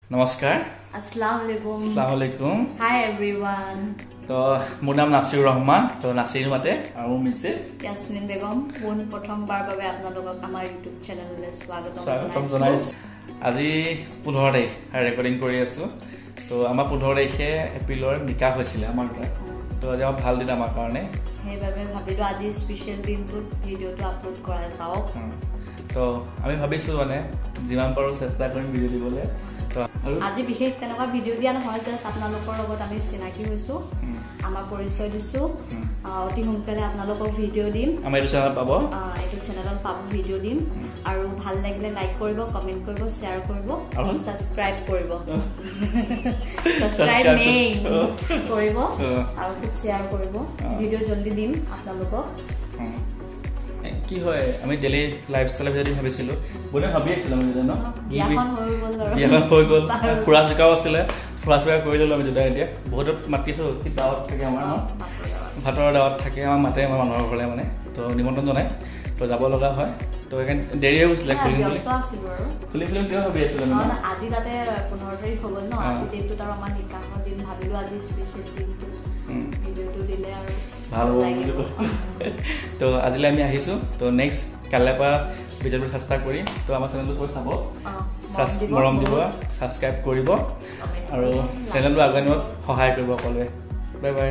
নমস্কাৰ Assalamu alaikum. Hi everyone. তো মোৰ নাম নাছিৰ ৰহমান তো নাছিৰ মাতে আৰু মিসেস ইয়াসমিন বেগম ফোন প্ৰথমবাৰ বাবে আপোনালোকক আমাৰ ইউটিউব চেনেললৈ স্বাগতম জনাইছো আজি 15 তাৰিখ ৰেকৰ্ডিং কৰি আছো তো আমাৰ 15 তাৰিখে এপ্ৰিলৰ নিকাহ হৈছিল আমাৰ তো আজি ভাল দিন আমাৰ কাৰণে সেইবাবে ভাবিলো আজি স্পেশাল দিনটোত ভিডিওটো আপলোড কৰা যাওক তো আমি ভাবিছো মানে যিমান পাৰো চেষ্টা কৰিম ভিডিও দিবলৈ তো আজি বিশেষ তেনেকুৱা ভিডিও দিয়া নহয় যে আপোনালোকৰ লগত আমি চিনাকি হৈছো আমাৰ পৰিচয় দিছো অতি সোনকালে আপোনালোকক ভিডিও দিম আমাৰ এইটো চেনেলত পাব ভিডিও দিম আৰু ভাল লাগিলে লাইক কৰিব কমেন্ট কৰিব শেয়াৰ কৰিব আৰু সাবস্ক্ৰাইব কৰিব সাবস্ক্ৰাইব কৰিব আৰু শেয়াৰ কৰিব ভিডিও জলদি দিম আপোনালোকক কি হয় আমি ডেইলি লাইফষ্টাইলৰ ভিতৰত ভাবিছিলো বনে ভাবি আছিলো আমি জানো বিয়াখন হৈ গ'ল ফুৰা চকাও আছিলে ফুৰা চকা কৰি দিলো আমি দুটা এতিয়া বহুত মাতিছো কি দাৱত থাকে আমাৰ ভাতৰ দাৱত থাকে আমাৰ মাতে আমাৰ মানুহৰ ঘৰলে মানে তো নিমন্ত্ৰণ জনাই তো যাব লগা হয় তো সেইকাৰণে দেৰি হৈ গৈছিলে খুলিম কিয় ভাবি আছিলো আজি তাতে 15 তাৰিখ হৈ গ'ল ন আজি দিনটোত আৰু আমাৰ নিকাহৰ দিন ভাবিলো আজি স্পেচিয়েল দিনটো ভিডিওটো দিলে আৰু ভাল লাগিব তো আজিলৈ আমি আহিছো তো নেক্সট কাইলৈ পৰা ভিডিওটো চেষ্টা কৰিম তো আমাৰ চেনেলটো সব চাব মৰম দিব সাবস্ক্ৰাইব কৰিব আৰু চেনেলটো আগুৱাই নিয়াত সহায় কৰিব সকলোৱে বাই বাই